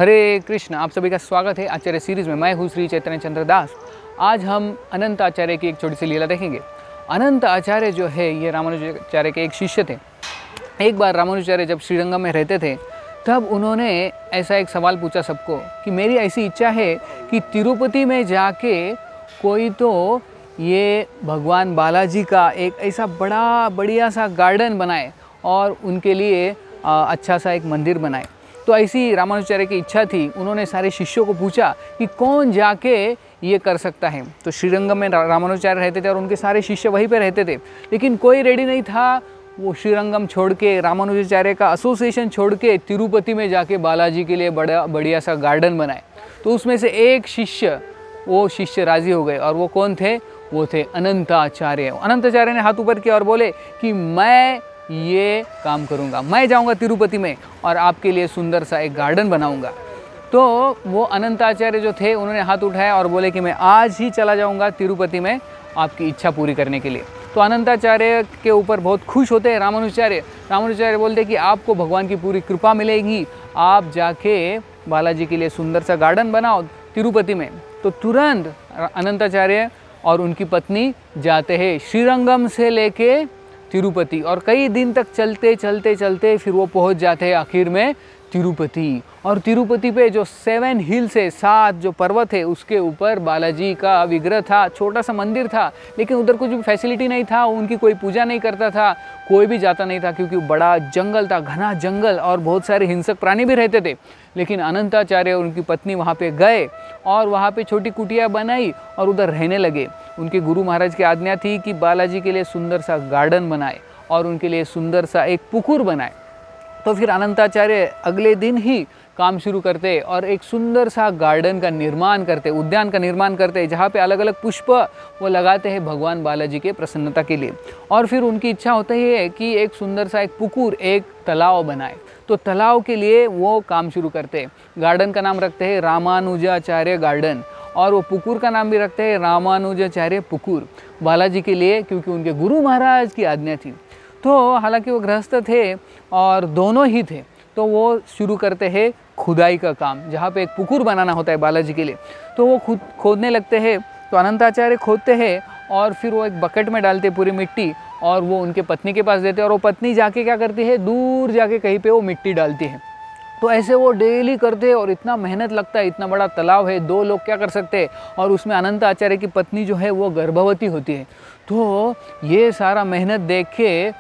हरे कृष्ण। आप सभी का स्वागत है आचार्य सीरीज़ में। मैं हूँ श्री चैतन्य चंद्र दास। आज हम अनंत आचार्य की एक छोटी सी लीला देखेंगे। अनंत आचार्य जो है ये रामानुजाचार्य के एक शिष्य थे। एक बार रामानुजाचार्य जब श्रीरंगम में रहते थे तब उन्होंने ऐसा एक सवाल पूछा सबको कि मेरी ऐसी इच्छा है कि तिरुपति में जाके कोई तो ये भगवान बालाजी का एक ऐसा बढ़िया सा गार्डन बनाए और उनके लिए अच्छा सा एक मंदिर बनाए। तो ऐसी रामानुजाचार्य की इच्छा थी। उन्होंने सारे शिष्यों को पूछा कि कौन जाके ये कर सकता है। तो श्रीरंगम में रामानुजाचार्य रहते थे और उनके सारे शिष्य वहीं पे रहते थे, लेकिन कोई रेडी नहीं था वो श्रीरंगम छोड़ के, रामानुजाचार्य का एसोसिएशन छोड़ के तिरुपति में जाके बालाजी के लिए बढ़िया सा गार्डन बनाए। तो उसमें से एक शिष्य राजी हो गए। और वो कौन थे? वो थे अनंताचार्य। अनंताचार्य ने हाथ ऊपर किया और बोले कि मैं ये काम करूँगा, मैं जाऊँगा तिरुपति में और आपके लिए सुंदर सा एक गार्डन बनाऊँगा। तो वो अनंताचार्य जो थे उन्होंने हाथ उठाया और बोले कि मैं आज ही चला जाऊँगा तिरुपति में आपकी इच्छा पूरी करने के लिए। तो अनंताचार्य के ऊपर बहुत खुश होते हैं रामानुजाचार्य बोलते कि आपको भगवान की पूरी कृपा मिलेगी, आप जाके बालाजी के लिए सुंदर सा गार्डन बनाओ तिरुपति में। तो तुरंत अनंताचार्य और उनकी पत्नी जाते हैं श्रीरंगम से लेके तिरुपति, और कई दिन तक चलते फिर वो पहुंच जाते हैं आखिर में तिरुपति। और तिरुपति पे जो 7 हिल्स है, 7 जो पर्वत है, उसके ऊपर बालाजी का विग्रह था। छोटा सा मंदिर था, लेकिन उधर कुछ भी फैसिलिटी नहीं था, उनकी कोई पूजा नहीं करता था, कोई भी जाता नहीं था क्योंकि बड़ा जंगल था, घना जंगल, और बहुत सारे हिंसक प्राणी भी रहते थे। लेकिन अनंताचार्य और उनकी पत्नी वहाँ पे गए और वहाँ पे छोटी कुटिया बनाई और उधर रहने लगे। उनके गुरु महाराज की आज्ञा थी कि बालाजी के लिए सुंदर सा गार्डन बनाए और उनके लिए सुंदर सा एक पुकुर बनाए। तो फिर अनंताचार्य अगले दिन ही काम शुरू करते और एक सुंदर सा गार्डन का निर्माण करते, उद्यान का निर्माण करते, जहाँ पे अलग अलग पुष्प वो लगाते हैं भगवान बालाजी के प्रसन्नता के लिए। और फिर उनकी इच्छा होती है कि एक सुंदर सा एक पुकुर, एक तालाब बनाए। तो तालाब के लिए वो काम शुरू करते हैं। गार्डन का नाम रखते हैं रामानुजाचार्य गार्डन, और वो पुकुर का नाम भी रखते हैं रामानुजाचार्य पुकुर, बालाजी के लिए, क्योंकि उनके गुरु महाराज की आज्ञा थी। तो हालांकि वो गृहस्थ थे और दोनों ही थे, तो वो शुरू करते हैं खुदाई का काम, जहाँ पे एक पुकुर बनाना होता है बालाजी के लिए। तो वो खुद खोदने लगते हैं। तो अनंताचार्य खोदते हैं और फिर वो एक बकेट में डालते पूरी मिट्टी और वो उनके पत्नी के पास देते हैं। और वो पत्नी जाके क्या करती है, दूर जाके कहीं पे वो मिट्टी डालती है। तो ऐसे वो डेली करते हैं और इतना मेहनत लगता है, इतना बड़ा तालाब है, 2 लोग क्या कर सकते हैं। और उसमें अनंताचार्य की पत्नी जो है वो गर्भवती होती है। तो ये सारा मेहनत देख के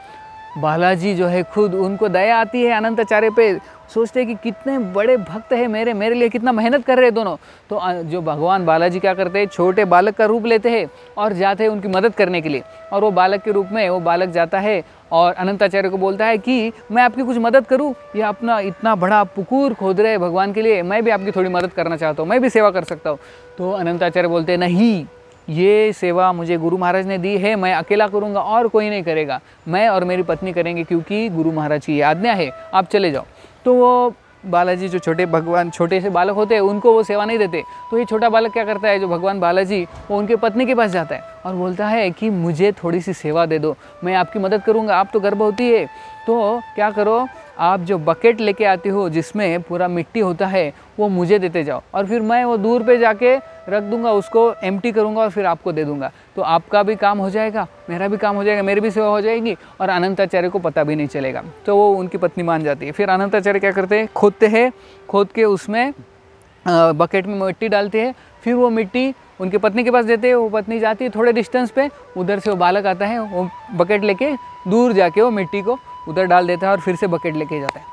बालाजी जो है खुद उनको दया आती है अनंताचार्य पे। सोचते हैं कि कितने बड़े भक्त हैं मेरे लिए कितना मेहनत कर रहे हैं दोनों। तो जो भगवान बालाजी क्या करते हैं, छोटे बालक का रूप लेते हैं और जाते हैं उनकी मदद करने के लिए। और वो बालक के रूप में वो बालक जाता है और अनंताचार्य को बोलता है कि मैं आपकी कुछ मदद करूं, ये अपना इतना बड़ा पुकुर खोद रहे हैं भगवान के लिए, मैं भी आपकी थोड़ी मदद करना चाहता हूँ, मैं भी सेवा कर सकता हूँ। तो अनंताचार्य बोलते हैं नहीं, ये सेवा मुझे गुरु महाराज ने दी है, मैं अकेला करूँगा और कोई नहीं करेगा, मैं और मेरी पत्नी करेंगे, क्योंकि गुरु महाराज की ये आज्ञा है, आप चले जाओ। तो वो बालाजी जो छोटे से बालक होते हैं उनको वो सेवा नहीं देते। तो ये छोटा बालक क्या करता है, जो भगवान बालाजी, वो उनके पत्नी के पास जाता है और बोलता है कि मुझे थोड़ी सी सेवा दे दो, मैं आपकी मदद करूँगा, आप तो गर्भवती है, तो क्या करो, आप जो बकेट लेके आते हो जिसमें पूरा मिट्टी होता है वो मुझे देते जाओ, और फिर मैं वो दूर पे जाके रख दूंगा, उसको एम्प्टी करूंगा और फिर आपको दे दूंगा। तो आपका भी काम हो जाएगा, मेरा भी काम हो जाएगा, मेरी भी सेवा हो जाएगी और अनंताचार्य को पता भी नहीं चलेगा। तो वो उनकी पत्नी मान जाती है। फिर अनंताचार्य क्या करते हैं, खोदते हैं, खोद के उसमें बकेट में मिट्टी डालते हैं। फिर वो मिट्टी उनकी पत्नी के पास देते हैं। वो पत्नी जाती है थोड़े डिस्टेंस पे, उधर से वो बालक आता है, वो बकेट लेके दूर जाके वो मिट्टी को उधर डाल देता है और फिर से बकेट लेके जाता है।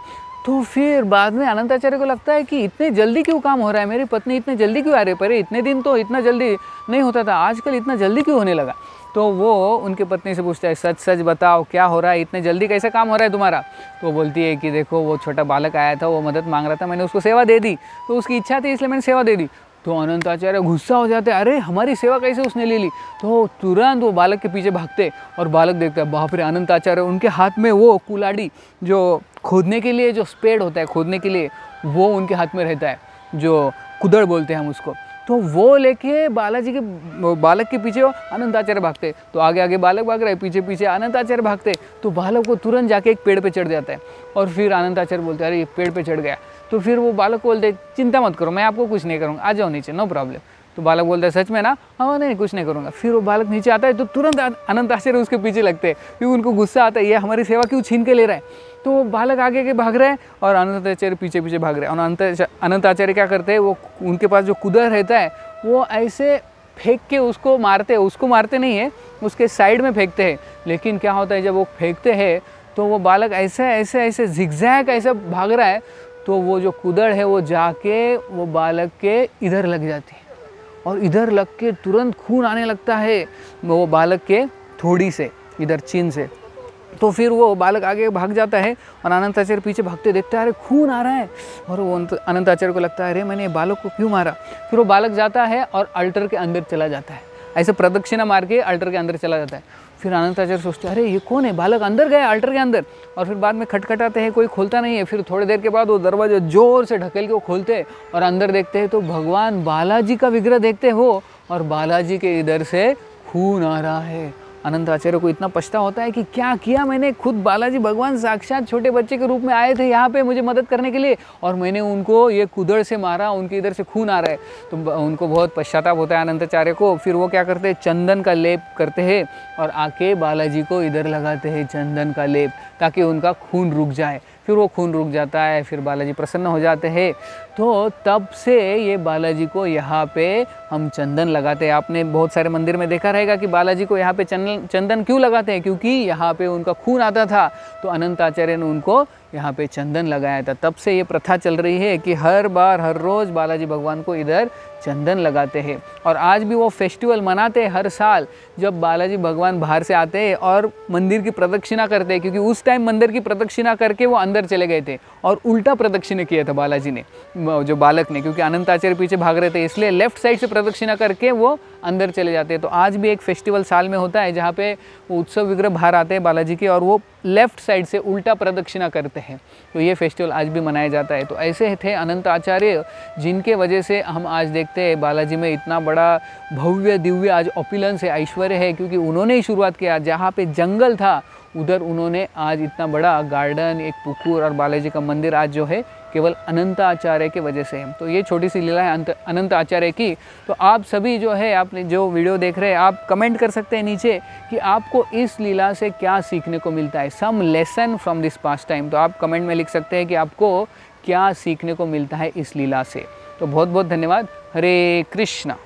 तो फिर बाद में अनंताचार्य को लगता है कि इतने जल्दी क्यों काम हो रहा है, मेरी पत्नी इतने जल्दी क्यों आ रही है, पर इतने दिन तो इतना जल्दी नहीं होता था, आजकल इतना जल्दी क्यों होने लगा। तो वो उनके पत्नी से पूछता है, सच सच बताओ क्या हो रहा है, इतने जल्दी कैसे काम हो रहा है तुम्हारा। तो वो बोलती है कि देखो वो छोटा बालक आया था, वो मदद मांग रहा था, मैंने उसको सेवा दे दी, तो उसकी इच्छा थी इसलिए मैंने सेवा दे दी। तो अनंताचार्य गुस्सा हो जाते हैं, अरे हमारी सेवा कैसे उसने ले ली। तो तुरंत वो बालक के पीछे भागते और बालक देखता है, बाप रे अनंताचार्य, उनके हाथ में वो कुल्हाड़ी जो खोदने के लिए, जो स्पेड होता है खोदने के लिए, वो उनके हाथ में रहता है, जो कुदड़ बोलते हैं हम उसको। तो वो लेके बालक के पीछे अनंताचार्य भागते। तो आगे आगे बालक भाग रहे, पीछे पीछे अनंताचार्य भागते। तो बालक को तुरंत जाके एक पेड़ पे चढ़ जाता है और फिर अनंताचार्य बोलते हैं, अरे ये पेड़ पे चढ़ गया। तो फिर वो बालक को बोलते चिंता मत करो, मैं आपको कुछ नहीं करूँगा, आ जाओ नीचे, नो प्रॉब्लम। तो बालक बोलता है सच में ना? हाँ नहीं कुछ नहीं करूँगा। फिर वो बालक नीचे आता है तो तुरंत अनंत आचार्य उसके पीछे लगते हैं, क्योंकि उनको गुस्सा आता है ये हमारी सेवा क्यों छीन के ले रहा है। तो वो बालक आगे के भाग रहे हैं और अनंत आचार्य पीछे पीछे भाग रहे हैं। और अनंत आचार्य क्या करते हैं, वो उनके पास जो कुदर रहता है वो ऐसे फेंक के उसको मारते हैं, उसको मारते नहीं है, उसके साइड में फेंकते हैं। लेकिन क्या होता है जब वो फेंकते हैं तो वो बालक ऐसे ऐसे ऐसे जिगजैग ऐसा भाग रहा है, तो वो जो कुदड़ है वो जाके वो बालक के इधर लग जाती है और इधर लग के तुरंत खून आने लगता है वो बालक के थोड़ी से इधर चिन से। तो फिर वो बालक आगे भाग जाता है और अनंत आचार्य पीछे भागते देखता है अरे खून आ रहा है, और वो अनंत आचार्य को लगता है अरे मैंने बालक को क्यों मारा। फिर वो बालक जाता है और अल्टर के अंदर चला जाता है, ऐसे प्रदक्षिणा मार के अल्टर के अंदर चला जाता है। फिर अनंत आचार्य सोचते हैं अरे ये कौन है, बालक अंदर गया अल्टर के अंदर। और फिर बाद में खटखटाते हैं, कोई खोलता नहीं है। फिर थोड़ी देर के बाद वो दरवाजा जोर से ढकेल के वो खोलते हैं और अंदर देखते हैं तो भगवान बालाजी का विग्रह देखते हो और बालाजी के इधर से खून आ रहा है। अनंत आचार्य को इतना पछता होता है कि क्या किया मैंने, खुद बालाजी भगवान साक्षात छोटे बच्चे के रूप में आए थे यहाँ पे मुझे मदद करने के लिए और मैंने उनको ये कुदड़ से मारा, उनके इधर से खून आ रहा है। तो उनको बहुत पश्चाताप होता है अनंत आचार्य को। फिर वो क्या करते हैं, चंदन का लेप करते हैं और आके बालाजी को इधर लगाते हैं चंदन का लेप, ताकि उनका खून रुक जाए। फिर वो खून रुक जाता है, फिर बालाजी प्रसन्न हो जाते हैं। तो तब से ये बालाजी को यहाँ पे हम चंदन लगाते हैं। आपने बहुत सारे मंदिर में देखा रहेगा कि बालाजी को यहाँ पे चंदन क्यों लगाते हैं, क्योंकि यहाँ पे उनका खून आता था तो अनंत आचार्य ने उनको यहाँ पे चंदन लगाया था। तब से ये प्रथा चल रही है कि हर बार हर रोज़ बालाजी भगवान को इधर चंदन लगाते हैं। और आज भी वो फेस्टिवल मनाते हैं हर साल, जब बालाजी भगवान बाहर से आते हैं और मंदिर की प्रदक्षिणा करते हैं, क्योंकि उस टाइम मंदिर की प्रदक्षिणा करके वो अंदर चले गए थे और उल्टा प्रदक्षिणा किया था बालाजी ने, जो बालक ने, क्योंकि अनंत आचार्य पीछे भाग रहे थे इसलिए लेफ्ट साइड से प्रदक्षिणा करके वो अंदर चले जाते हैं। तो आज भी एक फेस्टिवल साल में होता है जहाँ पे वो उत्सव विग्रह बाहर आते हैं बालाजी के और वो लेफ्ट साइड से उल्टा प्रदक्षिणा करते हैं। तो ये फेस्टिवल आज भी मनाया जाता है। तो ऐसे थे अनंत आचार्य, जिनके वजह से हम आज देखते हैं बालाजी में इतना बड़ा भव्य दिव्य आज ऑपुलेंस है, ऐश्वर्य है, क्योंकि उन्होंने ही शुरुआत किया। जहाँ पे जंगल था उधर उन्होंने आज इतना बड़ा गार्डन, एक पुकुर और बालाजी का मंदिर आज जो है केवल अनंत आचार्य की वजह से है। तो ये छोटी सी लीला है अनंत आचार्य की। तो आप सभी जो है, आपने जो वीडियो देख रहे हैं, आप कमेंट कर सकते हैं नीचे कि आपको इस लीला से क्या सीखने को मिलता है, some lesson from this past time. तो आप कमेंट में लिख सकते हैं कि आपको क्या सीखने को मिलता है इस लीला से। तो बहुत बहुत धन्यवाद। हरे कृष्णा।